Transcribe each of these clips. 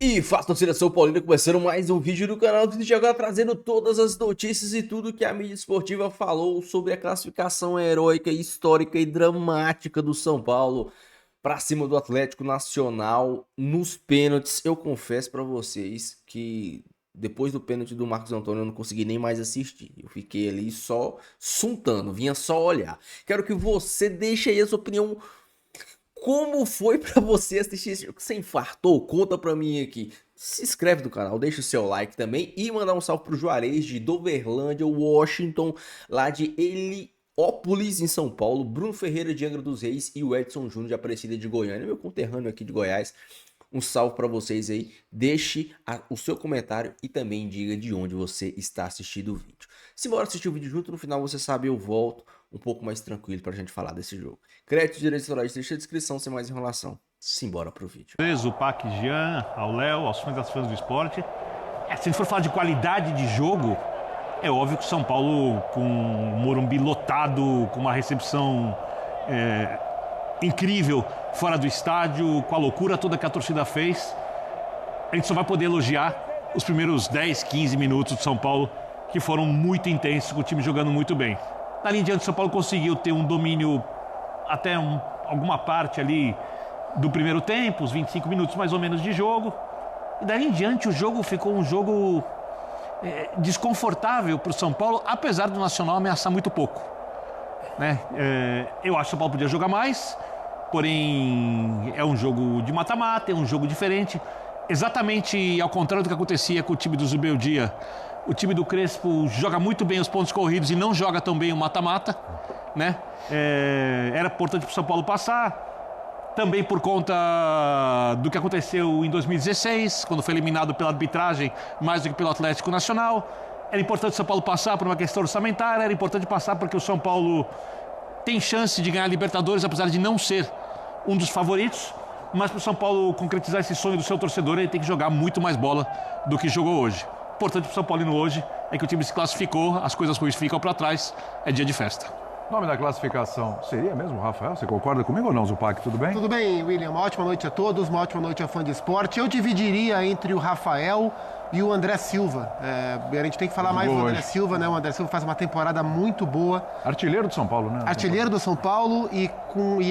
E fala, torcida São Paulino, começando mais um vídeo do canal do Vídeo agora trazendo todas as notícias e tudo que a mídia esportiva falou sobre a classificação heróica, histórica e dramática do São Paulo para cima do Atlético Nacional nos pênaltis. Eu confesso para vocês que depois do pênalti do Marcos Antônio eu não consegui nem mais assistir. Eu fiquei ali só suntando, vinha só olhar. Quero que você deixe aí a sua opinião. Como foi pra você assistir esse jogo? Você infartou? Conta pra mim aqui. Se inscreve no canal, deixa o seu like também e mandar um salve pro Juarez de Doverlândia, Washington, lá de Heliópolis, em São Paulo, Bruno Ferreira de Angra dos Reis e o Edson Júnior de Aparecida de Goiânia, meu conterrâneo aqui de Goiás. Um salve pra vocês aí, deixe o seu comentário e também diga de onde você está assistindo o vídeo. Se bora assistir o vídeo junto, no final você sabe, eu volto um pouco mais tranquilo pra gente falar desse jogo. Crédito e direitos autorais, deixa a descrição, sem mais enrolação. Simbora pro vídeo. O Pac Jean, ao Léo, aos fãs das fãs do esporte. Se a gente for falar de qualidade de jogo, é óbvio que o São Paulo, com o Morumbi lotado, com uma recepção incrível fora do estádio, com a loucura toda que a torcida fez, a gente só vai poder elogiar os primeiros 10, 15 minutos do São Paulo, que foram muito intensos, com o time jogando muito bem. Dali em diante, o São Paulo conseguiu ter um domínio até alguma parte ali do primeiro tempo, uns 25 minutos mais ou menos de jogo. E daí em diante o jogo ficou um jogo desconfortável para o São Paulo, apesar do Nacional ameaçar muito pouco. Eu acho que o São Paulo podia jogar mais, porém é um jogo de mata-mata, é um jogo diferente. Exatamente ao contrário do que acontecia com o time do Zubeldia. O time do Crespo joga muito bem os pontos corridos e não joga tão bem o mata-mata, né? Era importante para o São Paulo passar, também por conta do que aconteceu em 2016, quando foi eliminado pela arbitragem mais do que pelo Atlético Nacional. Era importante o São Paulo passar por uma questão orçamentária, era importante passar porque o São Paulo tem chance de ganhar a Libertadores, apesar de não ser um dos favoritos. Mas para o São Paulo concretizar esse sonho do seu torcedor, ele tem que jogar muito mais bola do que jogou hoje. Importante para o São Paulino hoje é que o time se classificou, as coisas ruins ficam para trás, é dia de festa. O nome da classificação seria mesmo, Rafael? Você concorda comigo ou não, Zupac? Tudo bem? Tudo bem, William. Uma ótima noite a todos, uma ótima noite a fã de esporte. Eu dividiria entre o Rafael e o André Silva. A gente tem que falar mais do André Silva, né? O André Silva faz uma temporada muito boa. Artilheiro do São Paulo, né? Artilheiro do São Paulo e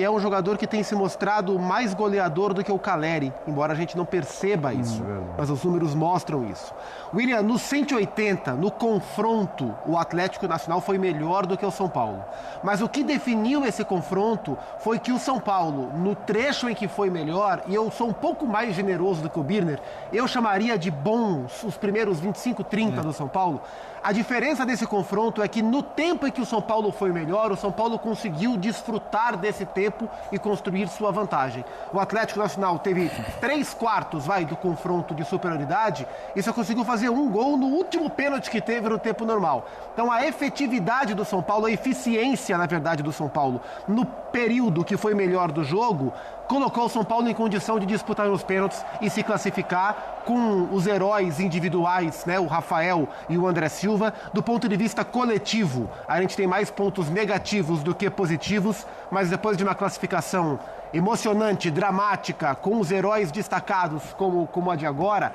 é um jogador que tem se mostrado mais goleador do que o Caleri, embora a gente não perceba isso. Mas os números mostram isso. William, no 180, no confronto, o Atlético Nacional foi melhor do que o São Paulo. Mas o que definiu esse confronto foi que o São Paulo, no trecho em que foi melhor, e eu sou um pouco mais generoso do que o Birner, eu chamaria de bons os primeiros 25, 30 do São Paulo. A diferença desse confronto é que no tempo em que o São Paulo foi melhor, o São Paulo conseguiu desfrutar desse tempo e construir sua vantagem. O Atlético Nacional teve 3/4 do confronto de superioridade e só conseguiu fazer um gol no último pênalti que teve no tempo normal. Então a efetividade do São Paulo, a eficiência, na verdade, do São Paulo no período que foi melhor do jogo, colocou o São Paulo em condição de disputar os pênaltis e se classificar com os heróis individuais, né, o Rafael e o André Silva. Do ponto de vista coletivo, a gente tem mais pontos negativos do que positivos, mas depois de uma classificação emocionante, dramática, com os heróis destacados como a de agora,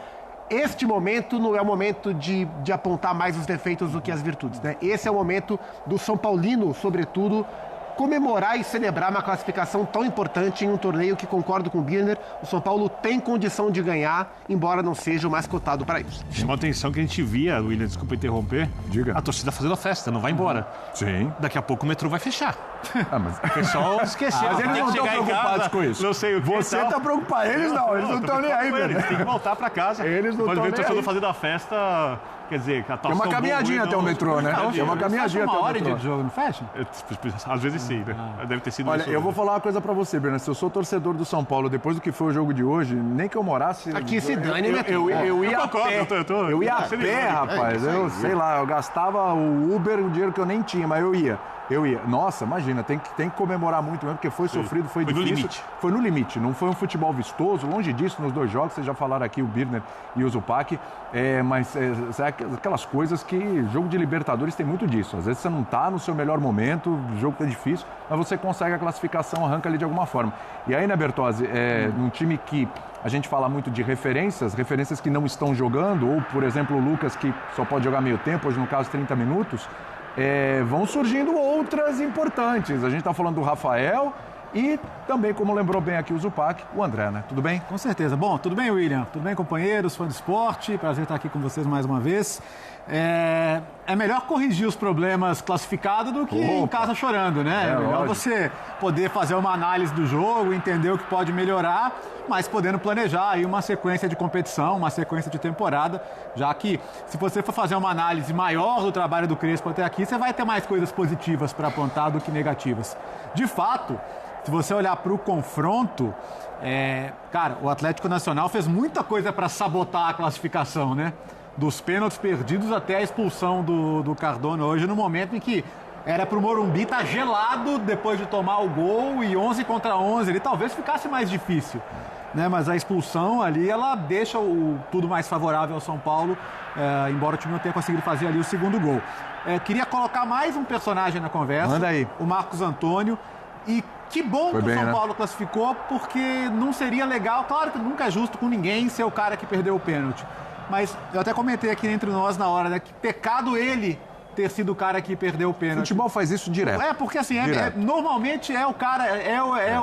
este momento não é o momento de apontar mais os defeitos do que as virtudes, né? Esse é o momento do São Paulino, sobretudo, comemorar e celebrar uma classificação tão importante em um torneio que, concordo com o Birner, o São Paulo tem condição de ganhar, embora não seja o mais cotado para isso. Chama a atenção que a gente via, William, desculpa interromper, Diga. A torcida fazendo a festa, não vai embora. Sim. Daqui a pouco o metrô vai fechar. Mas... O pessoal esqueceu. Mas eles não estão preocupados com isso. Não sei o que. Você está preocupado, eles não estão nem aí, velho. Eles têm que voltar para casa. Eles não pode ver o estão nem torcedor aí. fazendo a festa, quer dizer... Tem uma caminhadinha até o metrô, né? Tem uma caminhadinha até o metrô. de jogo, não fecha? Às vezes sim, né? Deve ter sido Olha, isso. eu vou falar uma coisa pra você, Bernardo. Se eu sou torcedor do São Paulo, depois do que foi o jogo de hoje, nem que eu morasse... Aqui se dane, eu ia a pé. Eu ia a pé, rapaz. Eu sei lá, eu gastava o Uber, o dinheiro que eu nem tinha, mas eu ia. Nossa, imagina, tem que comemorar muito mesmo, porque foi sofrido, foi difícil. No limite. Foi no limite, não foi um futebol vistoso, longe disso nos 2 jogos, vocês já falaram aqui, o Birner e o Zupac, mas aquelas coisas que jogo de Libertadores tem muito disso. Às vezes você não está no seu melhor momento, o jogo tá difícil, mas você consegue a classificação, arranca ali de alguma forma. E aí, né, Bertozzi, num time que a gente fala muito de referências que não estão jogando, ou, por exemplo, o Lucas, que só pode jogar meio tempo, hoje no caso 30 minutos, vão surgindo outras importantes. A gente está falando do Rafael e também, como lembrou bem aqui o Zupac, o André, né? Tudo bem? Com certeza. Bom, tudo bem, William? Tudo bem, companheiros, fã do esporte? Prazer estar aqui com vocês mais uma vez. É melhor corrigir os problemas classificados do que em casa chorando, né? É melhor você poder fazer uma análise do jogo, entender o que pode melhorar, mas podendo planejar aí uma sequência de competição, uma sequência de temporada, já que se você for fazer uma análise maior do trabalho do Crespo até aqui, você vai ter mais coisas positivas para apontar do que negativas. De fato, se você olhar para o confronto, cara, o Atlético Nacional fez muita coisa para sabotar a classificação, né? Dos pênaltis perdidos até a expulsão do Cardona hoje, no momento em que era para o Morumbi estar gelado depois de tomar o gol e 11 contra 11, ele talvez ficasse mais difícil, né? Mas a expulsão ali, ela deixa tudo mais favorável ao São Paulo, embora o time não tenha conseguido fazer ali o segundo gol. Queria colocar mais um personagem na conversa. Manda aí. O Marcos Antônio. E que bom que o São Paulo classificou, porque não seria legal, claro que nunca é justo com ninguém ser o cara que perdeu o pênalti. Mas eu até comentei aqui entre nós na hora, né, que pecado ele ter sido o cara que perdeu o pênalti. O futebol faz isso direto. Porque assim, normalmente é o cara,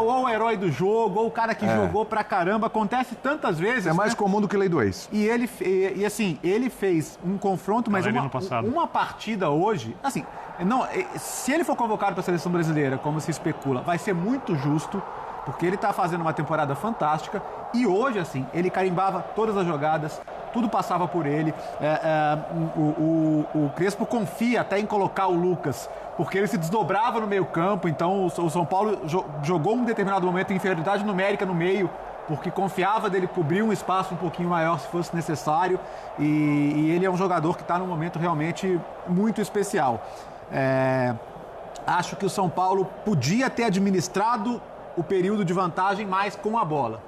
ou o herói do jogo, ou o cara que jogou pra caramba, acontece tantas vezes. É mais comum do que lei do ex. E ele fez um confronto, mas uma partida hoje, assim, se ele for convocado para a seleção brasileira, como se especula, vai ser muito justo, porque ele está fazendo uma temporada fantástica e hoje, assim, ele carimbava todas as jogadas, tudo passava por ele. O Crespo confia até em colocar o Lucas, porque ele se desdobrava no meio campo, então o São Paulo jogou um determinado momento em inferioridade numérica no meio, porque confiava dele cobrir um espaço um pouquinho maior se fosse necessário, e ele é um jogador que está num momento realmente muito especial. Acho que o São Paulo podia ter administrado o período de vantagem mais com a bola,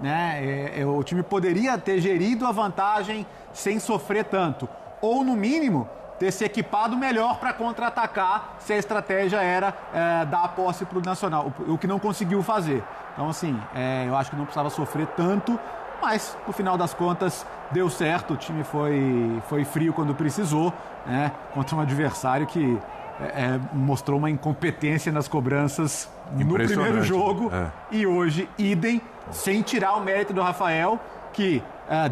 né? O time poderia ter gerido a vantagem sem sofrer tanto, ou no mínimo ter se equipado melhor para contra-atacar se a estratégia era dar a posse para o Nacional, o que não conseguiu fazer. Então, assim, eu acho que não precisava sofrer tanto, mas no final das contas deu certo, o time foi frio quando precisou, né? Contra um adversário que mostrou uma incompetência nas cobranças no primeiro jogo e hoje, idem, sem tirar o mérito do Rafael, que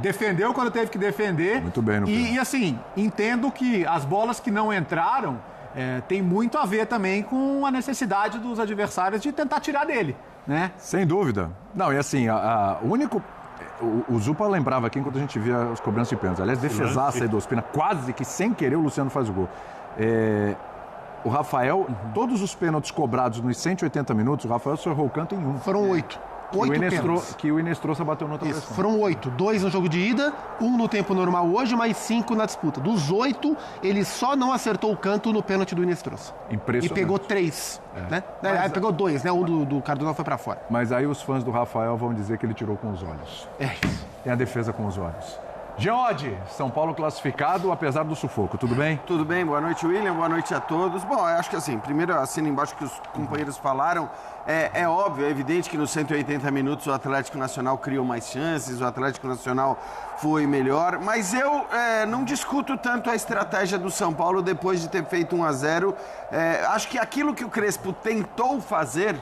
defendeu quando teve que defender. Muito bem, e assim, entendo que as bolas que não entraram tem muito a ver também com a necessidade dos adversários de tentar tirar dele, né? Sem dúvida. Não, e assim, o único... O Zupa lembrava aqui enquanto a gente via as cobranças de pênaltis. Aliás, defesaça aí do Ospina, quase que sem querer o Luciano faz o gol. O Rafael, todos os pênaltis cobrados nos 180 minutos, o Rafael só errou o canto em um. Foram 8. 8 pênaltis. Que o Inestrosa bateu no outro. Isso, foram 8. 2 no jogo de ida, 1 no tempo normal hoje, mais 5 na disputa. Dos 8, ele só não acertou o canto no pênalti do Inestrosa. Impressionante. E pegou 3, né? Pegou 2, né? Um do Cardona foi pra fora. Mas aí os fãs do Rafael vão dizer que ele tirou com os olhos. Isso. Tem a defesa com os olhos. Geode, São Paulo classificado, apesar do sufoco. Tudo bem? Tudo bem, boa noite, William, boa noite a todos. Bom, eu acho que assim, primeiro assina embaixo que os companheiros falaram, é óbvio, é evidente que nos 180 minutos o Atlético Nacional criou mais chances, o Atlético Nacional foi melhor, mas eu não discuto tanto a estratégia do São Paulo depois de ter feito 1-0. Acho que aquilo que o Crespo tentou fazer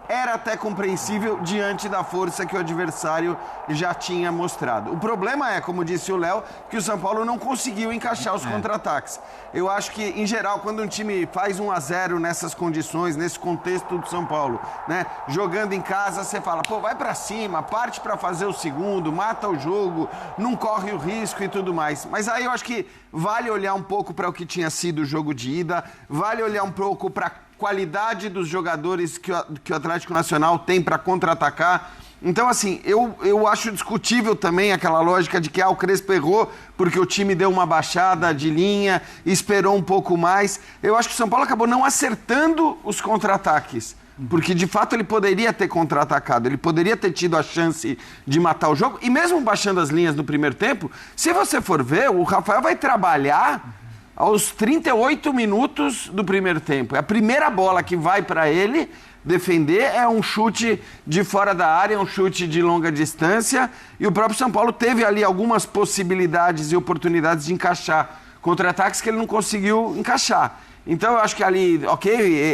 era até compreensível diante da força que o adversário já tinha mostrado. O problema é, como disse o Léo, que o São Paulo não conseguiu encaixar os contra-ataques. Eu acho que, em geral, quando um time faz 1-0 nessas condições, nesse contexto do São Paulo, né, jogando em casa, você fala, pô, vai pra cima, parte pra fazer o segundo, mata o jogo, não corre o risco e tudo mais. Mas aí eu acho que vale olhar um pouco para o que tinha sido o jogo de ida, vale olhar um pouco para qualidade dos jogadores que o Atlético Nacional tem para contra-atacar. Então, assim, eu acho discutível também aquela lógica de que o Crespo errou porque o time deu uma baixada de linha, esperou um pouco mais. Eu acho que o São Paulo acabou não acertando os contra-ataques. Porque, de fato, ele poderia ter contra-atacado, ele poderia ter tido a chance de matar o jogo. E mesmo baixando as linhas no primeiro tempo, se você for ver, o Rafael vai trabalhar aos 38 minutos do primeiro tempo. É a primeira bola que vai para ele defender, é um chute de fora da área, é um chute de longa distância. E o próprio São Paulo teve ali algumas possibilidades e oportunidades de encaixar contra-ataques que ele não conseguiu encaixar. Então, eu acho que ali,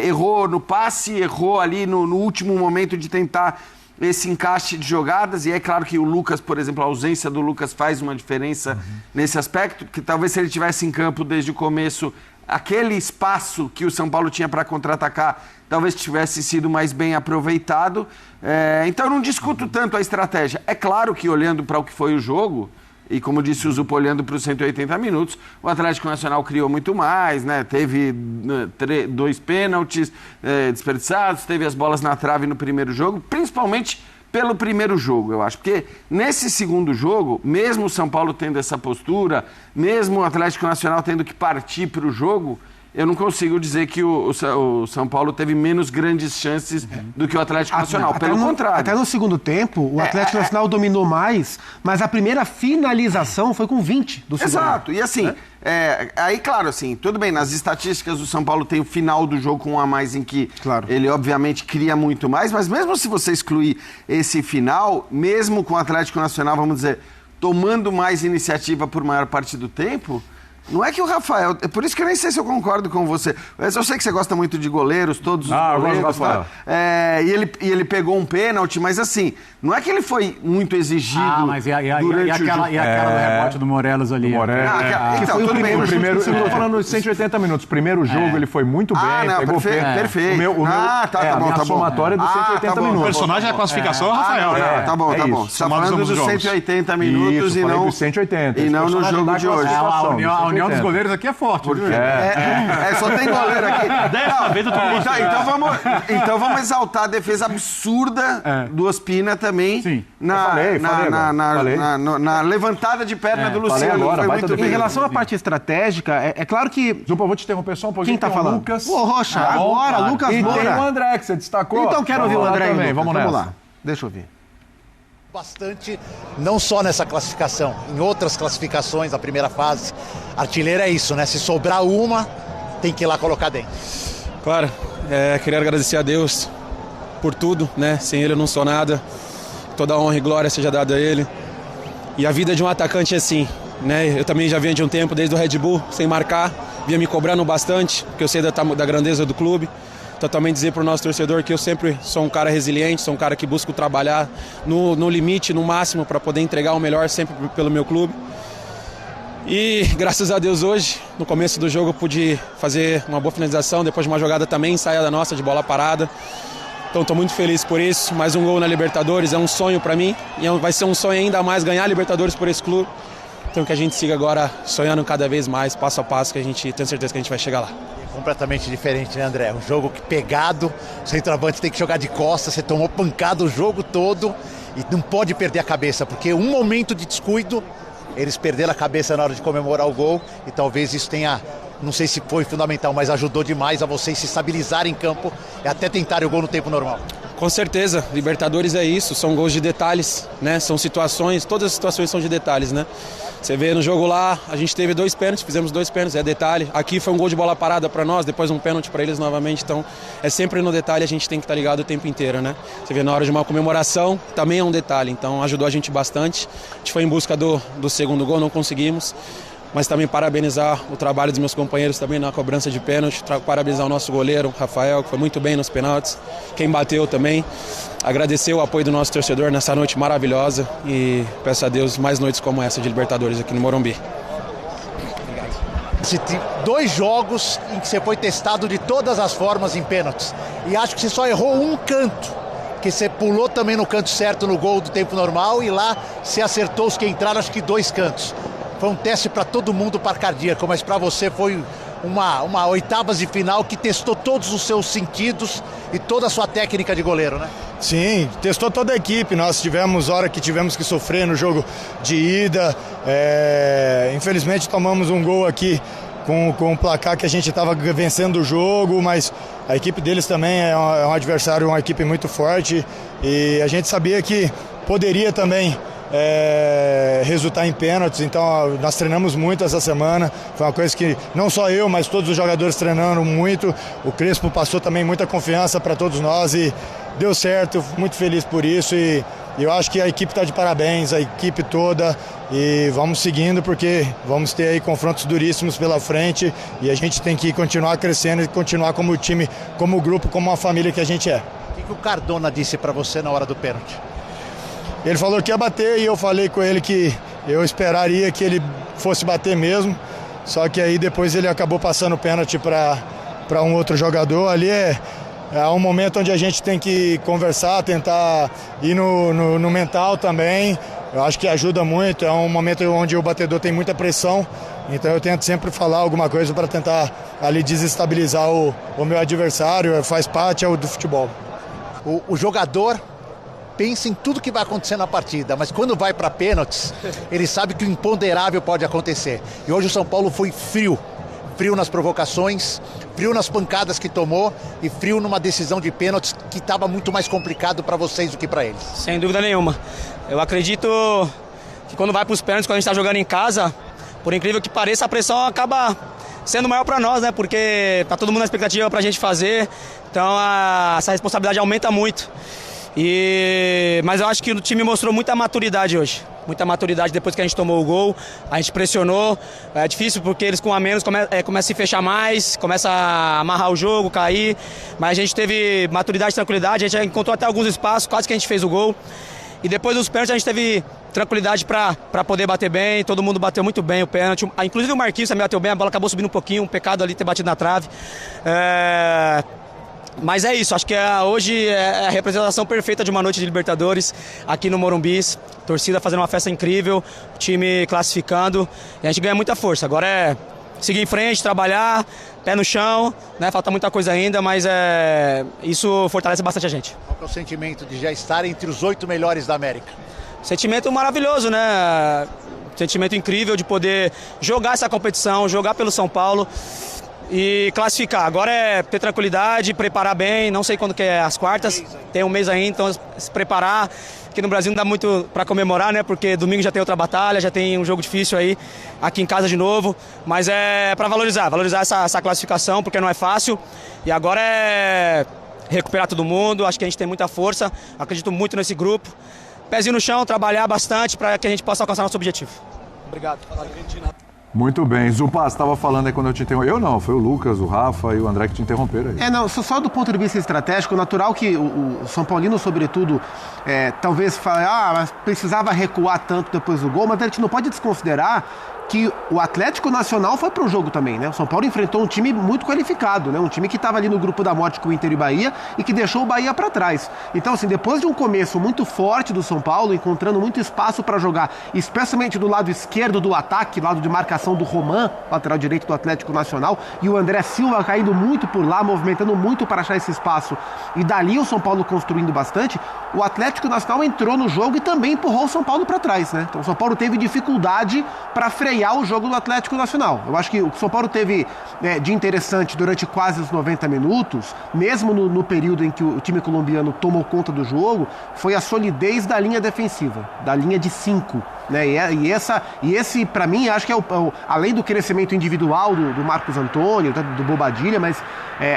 errou no passe, errou ali no último momento de tentar esse encaixe de jogadas. E é claro que o Lucas, por exemplo, a ausência do Lucas faz uma diferença nesse aspecto, que talvez se ele tivesse em campo desde o começo, aquele espaço que o São Paulo tinha para contra-atacar talvez tivesse sido mais bem aproveitado. Então, eu não discuto tanto a estratégia. É claro que, olhando para o que foi o jogo, e como disse o Zupo, olhando para os 180 minutos, o Atlético Nacional criou muito mais, né? Teve 2 pênaltis desperdiçados, teve as bolas na trave no primeiro jogo, principalmente pelo primeiro jogo, eu acho. Porque nesse segundo jogo, mesmo o São Paulo tendo essa postura, mesmo o Atlético Nacional tendo que partir para o jogo, eu não consigo dizer que o São Paulo teve menos grandes chances do que o Atlético Nacional. Pelo contrário. Até no segundo tempo, o Atlético Nacional dominou mais, mas a primeira finalização foi com 20 do segundo. Exato. E assim, aí, claro, assim, tudo bem, nas estatísticas o São Paulo tem o final do jogo com um a mais em que ele, obviamente, cria muito mais, mas mesmo se você excluir esse final, mesmo com o Atlético Nacional, vamos dizer, tomando mais iniciativa por maior parte do tempo... Não é que o Rafael... É por isso que eu nem sei se eu concordo com você. Eu sei que você gosta muito de goleiros, todos os goleiros. Eu gosto do Rafael. E ele pegou um pênalti, mas assim, não é que ele foi muito exigido durante o jogo. E aquela do rebote do Morelos ali. Então, tudo bem. Eu estou falando de 180 minutos. Primeiro jogo ele foi muito bem. Pegou perfeito. A minha somatória dos 180 minutos. O personagem da classificação é o Rafael. Tá bom. Você está falando dos 180 minutos e não... 180. E não no jogo de hoje. A união dos goleiros aqui é forte. Só tem goleiro aqui. Dessa vez eu tô Então vamos exaltar a defesa absurda do Ospina também. Sim. Na levantada de perna do Luciano. Agora, foi muito bem. Em relação à parte estratégica, é claro que... Zupa, eu vou te interromper só um pouquinho. Quem tá falando? Lucas. Ô, Rocha, agora, Lucas Moura. E tem o André, que você destacou. Então quero ouvir o André também. Vamos lá. Deixa eu ouvir. Bastante, não só nessa classificação, em outras classificações da primeira fase. Artilheiro é isso, né? Se sobrar uma, tem que ir lá colocar dentro. Claro, queria agradecer a Deus por tudo, né? Sem Ele eu não sou nada. Toda honra e glória seja dada a Ele. E a vida de um atacante é assim, né? Eu também já vinha de um tempo, desde o Red Bull, sem marcar, vinha me cobrando bastante, porque eu sei da grandeza do clube. Então também dizer para o nosso torcedor que eu sempre sou um cara resiliente, sou um cara que busco trabalhar no limite, no máximo, para poder entregar o melhor sempre pelo meu clube. E graças a Deus hoje, no começo do jogo, eu pude fazer uma boa finalização, depois de uma jogada também ensaiada nossa, de bola parada. Então estou muito feliz por isso, mais um gol na Libertadores, é um sonho para mim, e vai ser um sonho ainda mais ganhar a Libertadores por esse clube. Então que a gente siga agora sonhando cada vez mais, passo a passo, que a gente tem certeza que a gente vai chegar lá. Completamente diferente, né, André? Um jogo que pegado, o centroavante tem que jogar de costas, você tomou pancada o jogo todo e não pode perder a cabeça, porque um momento de descuido, eles perderam a cabeça na hora de comemorar o gol e talvez isso tenha, não sei se foi fundamental, mas ajudou demais a vocês se estabilizarem em campo e até tentarem o gol no tempo normal. Com certeza, Libertadores é isso, são gols de detalhes, né? São situações, todas as situações são de detalhes, né? Você vê no jogo lá, a gente teve 2 pênaltis, fizemos 2 pênaltis, é detalhe. Aqui foi um gol de bola parada para nós, depois um pênalti para eles novamente, então é sempre no detalhe, a gente tem que estar ligado o tempo inteiro, né? Você vê na hora de uma comemoração, também é um detalhe, então ajudou a gente bastante. A gente foi em busca do segundo gol, não conseguimos. Mas também parabenizar o trabalho dos meus companheiros também na cobrança de pênalti, parabenizar o nosso goleiro, Rafael, que foi muito bem nos penaltis, quem bateu também, agradecer o apoio do nosso torcedor nessa noite maravilhosa e peço a Deus mais noites como essa de Libertadores aqui no Morumbi. 2 jogos em que você foi testado de todas as formas em pênaltis e acho que você só errou um canto, que você pulou também no canto certo no gol do tempo normal e lá você acertou os que entraram, acho que 2 cantos. Foi um teste para todo mundo par cardíaco, mas para você foi uma oitavas de final que testou todos os seus sentidos e toda a sua técnica de goleiro, né? Sim, testou toda a equipe. Nós tivemos hora que tivemos que sofrer no jogo de ida. Infelizmente tomamos um gol aqui com o placar que a gente estava vencendo o jogo, mas a equipe deles também é um adversário, uma equipe muito forte, e a gente sabia que poderia também resultar em pênaltis. Então nós treinamos muito essa semana, foi uma coisa que não só eu, mas todos os jogadores treinaram muito. O Crespo passou também muita confiança para todos nós e deu certo, muito feliz por isso, e eu acho que a equipe está de parabéns, a equipe toda, e vamos seguindo porque vamos ter aí confrontos duríssimos pela frente e a gente tem que continuar crescendo e continuar como time, como grupo, como uma família que a gente é. O que o Cardona disse para você na hora do pênalti? Ele falou que ia bater e eu falei com ele que eu esperaria que ele fosse bater mesmo, só que aí depois ele acabou passando o pênalti para um outro jogador. Ali é um momento onde a gente tem que conversar, tentar ir no mental também. Eu acho que ajuda muito, é um momento onde o batedor tem muita pressão, então eu tento sempre falar alguma coisa para tentar ali desestabilizar o meu adversário, faz parte do futebol. O jogador pensa em tudo que vai acontecer na partida, mas quando vai para pênaltis, ele sabe que o imponderável pode acontecer. E hoje o São Paulo foi frio nas provocações, frio nas pancadas que tomou e frio numa decisão de pênaltis que estava muito mais complicado para vocês do que para eles. Sem dúvida nenhuma. Eu acredito que quando vai para os pênaltis, quando a gente está jogando em casa, por incrível que pareça, a pressão acaba sendo maior para nós, né? Porque tá todo mundo na expectativa para a gente fazer, então essa responsabilidade aumenta muito. Mas eu acho que o time mostrou muita maturidade hoje. Muita maturidade depois que a gente tomou o gol, a gente pressionou. É difícil porque eles com a menos começam a se fechar mais, começa a amarrar o jogo, cair. Mas a gente teve maturidade e tranquilidade, a gente encontrou até alguns espaços, quase que a gente fez o gol. E depois dos pênaltis a gente teve tranquilidade para poder bater bem, todo mundo bateu muito bem o pênalti. Inclusive o Marquinhos também bateu bem, a bola acabou subindo um pouquinho, um pecado ali ter batido na trave. Mas é isso, acho que hoje é a representação perfeita de uma noite de Libertadores aqui no Morumbi. Torcida fazendo uma festa incrível, o time classificando e a gente ganha muita força. Agora é seguir em frente, trabalhar, pé no chão, né? Falta muita coisa ainda, mas isso fortalece bastante a gente. Qual é o sentimento de já estar entre os 8 melhores da América? Sentimento maravilhoso, né? Sentimento incrível de poder jogar essa competição, jogar pelo São Paulo e classificar. Agora é ter tranquilidade, preparar bem, não sei quando que é as quartas, tem um mês ainda, então se preparar. Aqui no Brasil não dá muito para comemorar, né? Porque domingo já tem outra batalha, já tem um jogo difícil aí, aqui em casa de novo. Mas é para valorizar essa classificação, porque não é fácil. E agora é recuperar todo mundo, acho que a gente tem muita força, acredito muito nesse grupo. Pezinho no chão, trabalhar bastante para que a gente possa alcançar nosso objetivo. Obrigado. Muito bem. Zupa, você estava falando aí quando eu te interrompi. Eu não, foi o Lucas, o Rafa e o André que te interromperam aí. Não, só do ponto de vista estratégico, natural que o São Paulino, sobretudo, talvez fale, mas precisava recuar tanto depois do gol, mas a gente não pode desconsiderar que o Atlético Nacional foi pro jogo também, né? O São Paulo enfrentou um time muito qualificado, né? Um time que estava ali no grupo da morte com o Inter e Bahia e que deixou o Bahia para trás. Então, assim, depois de um começo muito forte do São Paulo, encontrando muito espaço para jogar, especialmente do lado esquerdo do ataque, lado de marcação do Roman, lateral direito do Atlético Nacional, e o André Silva caindo muito por lá, movimentando muito para achar esse espaço, e dali o São Paulo construindo bastante, o Atlético Nacional entrou no jogo e também empurrou o São Paulo para trás, né? Então o São Paulo teve dificuldade para frear o jogo do Atlético Nacional. Eu acho que o que o São Paulo teve de interessante durante quase os 90 minutos, mesmo no período em que o time colombiano tomou conta do jogo, foi a solidez da linha defensiva, da linha de 5. Né? E esse, para mim, acho que além do crescimento individual do Marcos Antônio, do Bobadilla, mas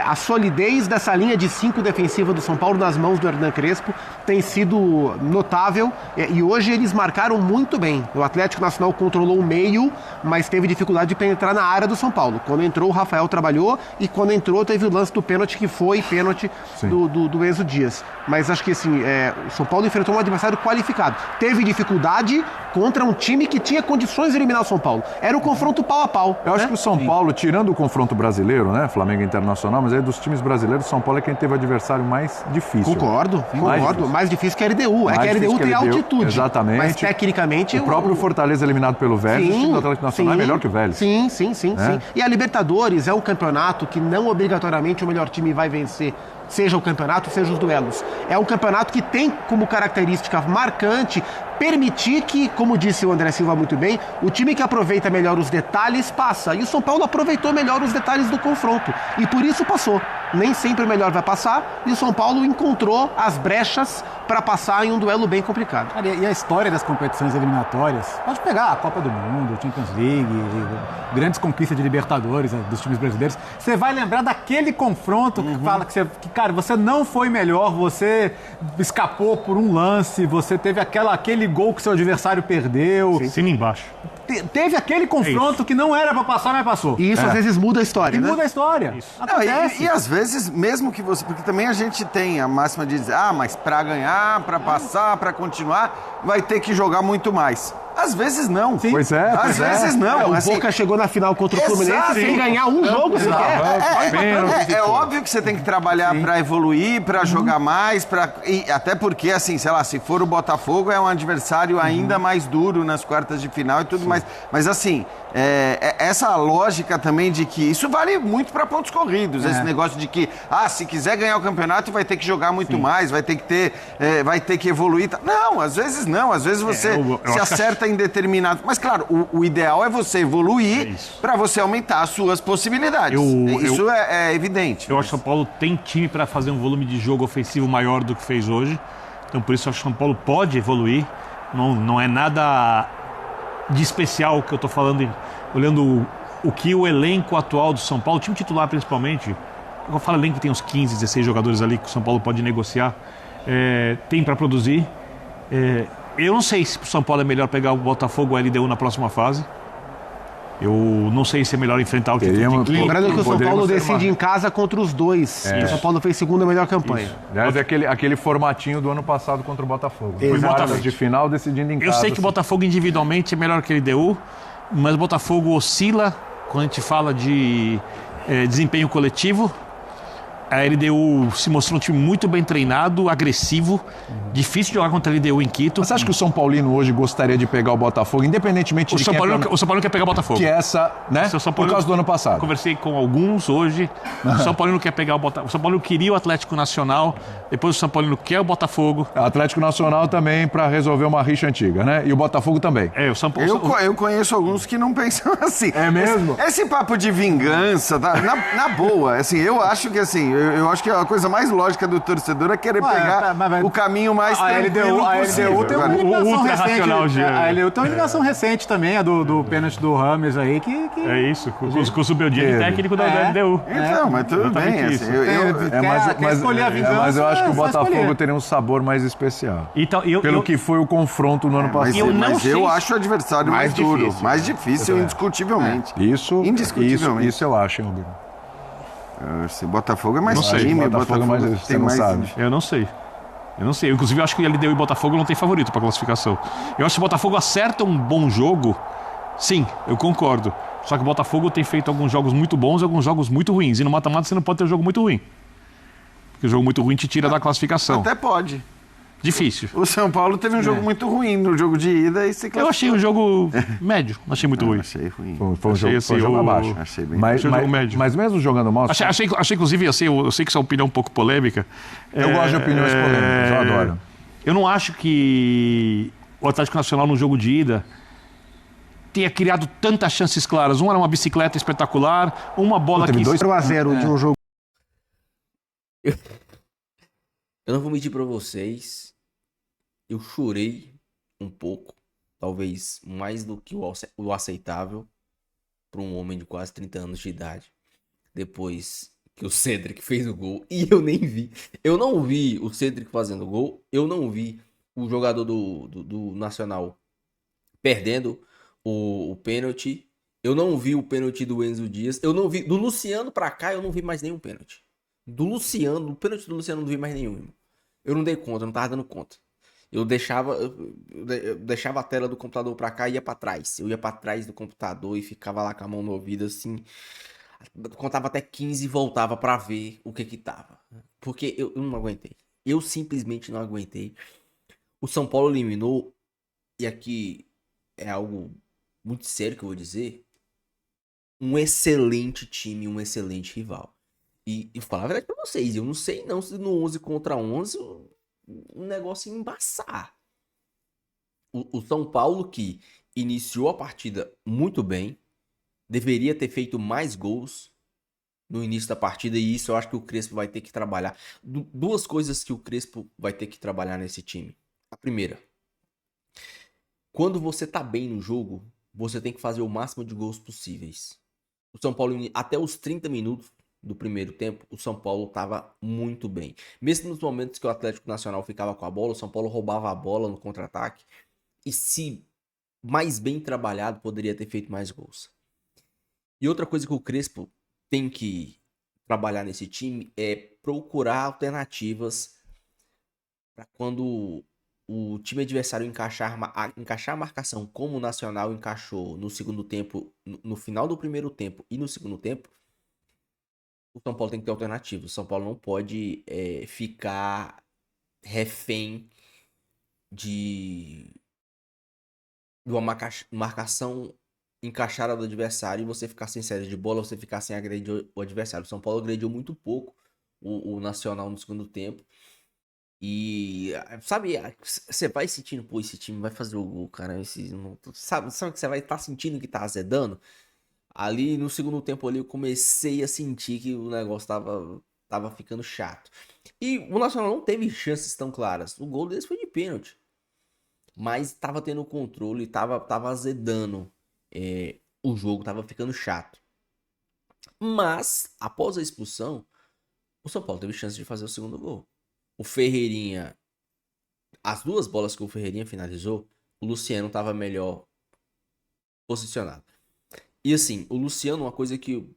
a solidez dessa linha de 5 defensiva do São Paulo nas mãos do Hernan Crespo tem sido notável, e hoje eles marcaram muito bem. O Atlético Nacional controlou o meio, mas teve dificuldade de penetrar na área do São Paulo. Quando entrou, o Rafael trabalhou, e quando entrou, teve o lance do pênalti, que foi pênalti do Enzo Dias. Mas acho que assim, o São Paulo enfrentou um adversário qualificado. Teve dificuldade contra um time que tinha condições de eliminar o São Paulo. Era um confronto pau a pau. Eu acho que o São Paulo, tirando o confronto brasileiro, né, Flamengo Internacional, mas aí dos times brasileiros, o São Paulo é quem teve o adversário mais difícil. Concordo. Mais difícil que a LDU. Que a LDU tem altitude. Exatamente. Mas tecnicamente... O próprio Fortaleza eliminado pelo Vélez, Atlético Nacional é melhor que o Vélez. Sim. E a Libertadores é um campeonato que não obrigatoriamente o melhor time vai vencer, seja o campeonato, seja os duelos. É um campeonato que tem como característica marcante permitir que, como disse o André Silva muito bem, o time que aproveita melhor os detalhes passa. E o São Paulo aproveitou melhor os detalhes do confronto. E por isso passou. Nem sempre o melhor vai passar. E o São Paulo encontrou as brechas para passar em um duelo bem complicado. Cara, e a história das competições eliminatórias? Pode pegar a Copa do Mundo, Champions League, grandes conquistas de Libertadores dos times brasileiros. Você vai lembrar daquele confronto que fala que, cara, você não foi melhor, você escapou por um lance, você teve aquele gol que seu adversário perdeu. Cima embaixo. Teve aquele confronto que não era pra passar, mas passou. E isso às vezes muda a história, né? Muda a história. Não, e às vezes, mesmo que você... Porque também a gente tem a máxima de dizer, mas pra ganhar, pra passar, pra continuar, vai ter que jogar muito mais. Às vezes não. Sim. Pois é. Às vezes não. O Boca chegou na final contra o Fluminense sem ganhar um jogo sequer. É óbvio que você tem que trabalhar pra evoluir, pra jogar mais, e até porque, assim, sei lá, se for o Botafogo, é um adversário ainda mais duro nas quartas de final e tudo mais. Mas assim, essa lógica também de que isso vale muito pra pontos corridos. Esse negócio de que, se quiser ganhar o campeonato, vai ter que jogar muito mais, vai ter que evoluir. Não, às vezes não. Às vezes você se acerta em determinado... Mas, claro, o ideal é você evoluir para você aumentar as suas possibilidades. Isso é evidente. Eu acho que o São Paulo tem time para fazer um volume de jogo ofensivo maior do que fez hoje. Então, por isso, eu acho que o São Paulo pode evoluir. Não é nada de especial que eu estou falando, olhando o que o elenco atual do São Paulo, o time titular principalmente, eu falo elenco que tem uns 15, 16 jogadores ali que o São Paulo pode negociar, tem para produzir. Eu não sei se o São Paulo é melhor pegar o Botafogo ou a LDU na próxima fase. Eu não sei se é melhor enfrentar o título de quinto. Lembrando que o São Paulo decide em casa contra os dois. O São Paulo fez segunda melhor campanha. Aliás, aquele formatinho do ano passado contra o Botafogo. Exatamente. De final decidindo em casa. Eu sei que o Botafogo individualmente é melhor que a LDU, mas o Botafogo oscila quando a gente fala de desempenho coletivo. A LDU se mostrou um time muito bem treinado, agressivo, difícil de jogar contra a LDU em Quito. Mas você acha que o São Paulino hoje gostaria de pegar o Botafogo, independentemente de quem O São Paulino quer pegar o Botafogo. Que essa, né? Por causa do ano passado. Conversei com alguns hoje. O São Paulino quer pegar o Botafogo. O São Paulino queria o Atlético Nacional, depois o São Paulino quer o Botafogo. O Atlético Nacional também para resolver uma rixa antiga, né? E o Botafogo também. Eu conheço alguns que não pensam assim. É mesmo? Esse papo de vingança, tá? na boa, assim, eu acho que a coisa mais lógica do torcedor é querer pegar o caminho mais tranquilo possível. A LDU tem uma eliminação recente. A LDU tem uma eliminação recente também, a do pênalti do Rames aí, que... É isso, com o Subeldia, técnico da LDU. Então, mas tudo bem. Assim, mas eu acho que o Botafogo teria um sabor mais especial. Então, pelo que foi o confronto no ano passado. Mas eu acho o adversário mais duro, mais difícil, indiscutivelmente. Isso eu acho, hein, Rubinho? Esse Botafogo é mais time, Botafogo tem mais... Eu não sei. Inclusive, eu acho que o LDU e Botafogo não tem favorito para classificação. Eu acho que o Botafogo acerta um bom jogo. Sim, eu concordo. Só que o Botafogo tem feito alguns jogos muito bons e alguns jogos muito ruins. E no mata-mata você não pode ter um jogo muito ruim. Porque o jogo muito ruim te tira da classificação. Até pode. Difícil. O São Paulo teve um jogo muito ruim no jogo de ida e se classificou. Eu achei o jogo médio, não achei muito ruim. Achei ruim. Foi um jogo abaixo. Achei bem médio. Mas mesmo jogando mal... Achei inclusive, eu sei que essa opinião é um pouco polêmica. Eu gosto de opiniões polêmicas, eu adoro. Eu não acho que o Atlético Nacional no jogo de ida tenha criado tantas chances claras. Uma era uma bicicleta espetacular, uma bola que... 2-0 de um jogo. Eu não vou mentir pra vocês. Eu chorei um pouco. Talvez mais do que o aceitável para um homem de quase 30 anos de idade. Depois que o Cedric fez o gol. E eu nem vi. Eu não vi o Cedric fazendo o gol. Eu não vi o jogador do Nacional perdendo o pênalti. Eu não vi o pênalti do Enzo Dias. Eu não vi. Do Luciano pra cá, eu não vi mais nenhum pênalti. Do pênalti do Luciano eu não vi mais nenhum. Eu não dei conta, eu não tava dando conta. Eu deixava a tela do computador pra cá e ia pra trás. Eu ia pra trás do computador e ficava lá com a mão no ouvido assim. Contava até 15 e voltava pra ver o que tava. Porque eu não aguentei. Eu simplesmente não aguentei. O São Paulo eliminou. E aqui é algo muito sério que eu vou dizer, um excelente time, um excelente rival. E vou falar a verdade pra vocês, eu não sei não se no 11 contra 11 o negócio ia embaçar. O São Paulo, que iniciou a partida muito bem, deveria ter feito mais gols no início da partida, e isso eu acho que o Crespo vai ter que trabalhar. Duas coisas que o Crespo vai ter que trabalhar nesse time. A primeira, quando você tá bem no jogo, você tem que fazer o máximo de gols possíveis. O São Paulo, até os 30 minutos do primeiro tempo, o São Paulo estava muito bem. Mesmo nos momentos que o Atlético Nacional ficava com a bola, o São Paulo roubava a bola no contra-ataque. E se mais bem trabalhado, poderia ter feito mais gols. E outra coisa que o Crespo tem que trabalhar nesse time é procurar alternativas para quando o time adversário encaixar a marcação como o Nacional encaixou no segundo tempo, no final do primeiro tempo e no segundo tempo. O São Paulo tem que ter alternativa. O São Paulo não pode ficar refém de uma marcação encaixada do adversário e você ficar sem saída de bola, você ficar sem agredir o adversário. O São Paulo agrediu muito pouco o Nacional no segundo tempo. E, sabe, você vai sentindo, pô, esse time vai fazer o gol, cara. Sabe que você vai estar sentindo que tá azedando? Ali no segundo tempo ali eu comecei a sentir que o negócio tava ficando chato. E o Nacional não teve chances tão claras. O gol deles foi de pênalti. Mas tava tendo controle, tava azedando. O jogo tava ficando chato. Mas, após a expulsão, o São Paulo teve chance de fazer o segundo gol. O Ferreirinha, as duas bolas que o Ferreirinha finalizou, o Luciano tava melhor posicionado. E assim, o Luciano, uma coisa que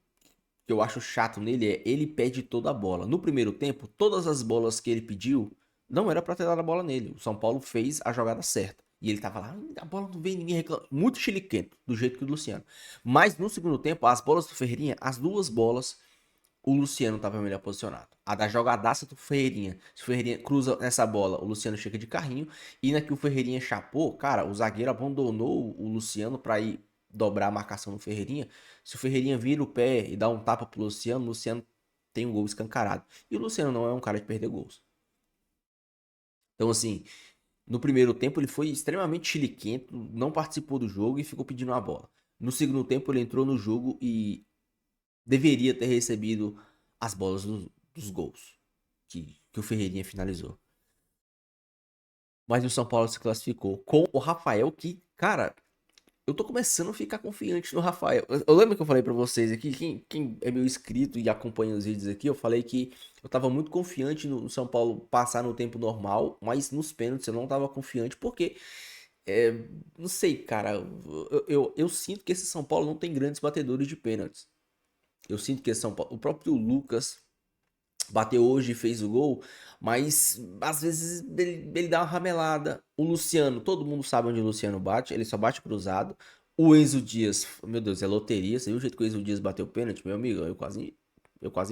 eu acho chato nele é ele pede toda a bola. No primeiro tempo, todas as bolas que ele pediu, não era pra ter dado a bola nele. O São Paulo fez a jogada certa. E ele tava lá, a bola não vem, ninguém reclama. Muito chiliquento, do jeito que o Luciano. Mas no segundo tempo, as bolas do Ferreirinha, as duas bolas, o Luciano tava melhor posicionado. A da jogadaça do Ferreirinha. Se o Ferreirinha cruza essa bola, o Luciano chega de carrinho. E na que o Ferreirinha chapou, cara, o zagueiro abandonou o Luciano pra ir dobrar a marcação no Ferreirinha. Se o Ferreirinha vira o pé e dá um tapa pro Luciano, o Luciano tem um gol escancarado. E o Luciano não é um cara de perder gols. Então, assim, no primeiro tempo ele foi extremamente chiliquento, não participou do jogo e ficou pedindo a bola. No segundo tempo ele entrou no jogo e deveria ter recebido as bolas dos gols que o Ferreirinha finalizou. Mas o São Paulo se classificou com o Rafael que, cara, eu tô começando a ficar confiante no Rafael. Eu lembro que eu falei pra vocês aqui, quem é meu inscrito e acompanha os vídeos aqui, eu falei que eu tava muito confiante no São Paulo passar no tempo normal, mas nos pênaltis eu não tava confiante, porque, não sei, cara, eu sinto que esse São Paulo não tem grandes batedores de pênaltis. Eu sinto que esse São Paulo, o próprio Lucas bateu hoje e fez o gol, mas às vezes ele dá uma ramelada. O Luciano, todo mundo sabe onde o Luciano bate, ele só bate cruzado. O Enzo Dias, meu Deus, é loteria. Você viu o jeito que o Enzo Dias bateu o pênalti, meu amigo? Eu quase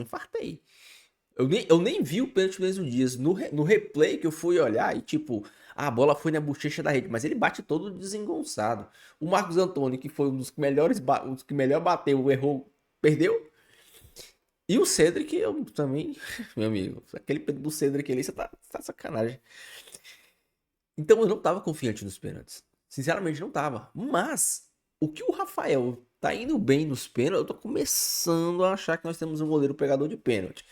infartei. Eu nem vi o pênalti do Enzo Dias. No replay que eu fui olhar, e tipo, a bola foi na bochecha da rede, mas ele bate todo desengonçado. O Marcos Antônio, que foi um dos que os que melhor bateu, errou, perdeu. E o Cedric, eu também, meu amigo, aquele do Cedric ali, você tá sacanagem. Então eu não tava confiante nos pênaltis. Sinceramente, não tava. Mas, o que o Rafael tá indo bem nos pênaltis, eu tô começando a achar que nós temos um goleiro pegador de pênalti.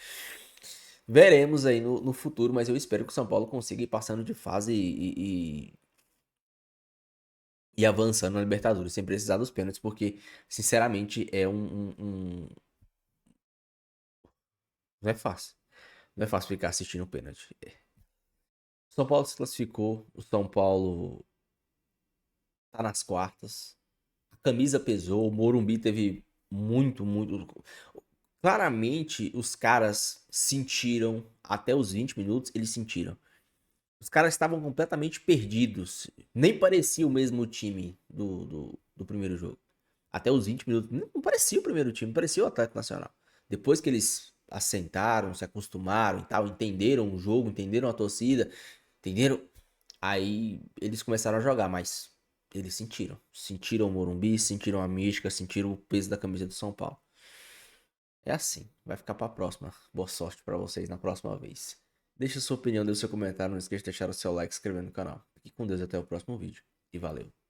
Veremos aí no futuro, mas eu espero que o São Paulo consiga ir passando de fase e avançando na Libertadores, sem precisar dos pênaltis, porque, sinceramente, é não é fácil. Não é fácil ficar assistindo o pênalti. O São Paulo se classificou. O São Paulo tá nas quartas. A camisa pesou. O Morumbi teve muito. Claramente, os caras sentiram. Até os 20 minutos, eles sentiram. Os caras estavam completamente perdidos. Nem parecia o mesmo time do primeiro jogo. Até os 20 minutos. Não parecia o primeiro time. Parecia o Atlético Nacional. Depois que eles assentaram, se acostumaram e tal, entenderam o jogo, entenderam a torcida, entenderam? Aí eles começaram a jogar, mas eles sentiram. Sentiram o Morumbi, sentiram a mística, sentiram o peso da camisa do São Paulo. É assim, vai ficar pra próxima. Boa sorte pra vocês na próxima vez. Deixe sua opinião, deixe seu comentário, não esqueça de deixar o seu like e se inscrever no canal. Fique com Deus até o próximo vídeo. E valeu!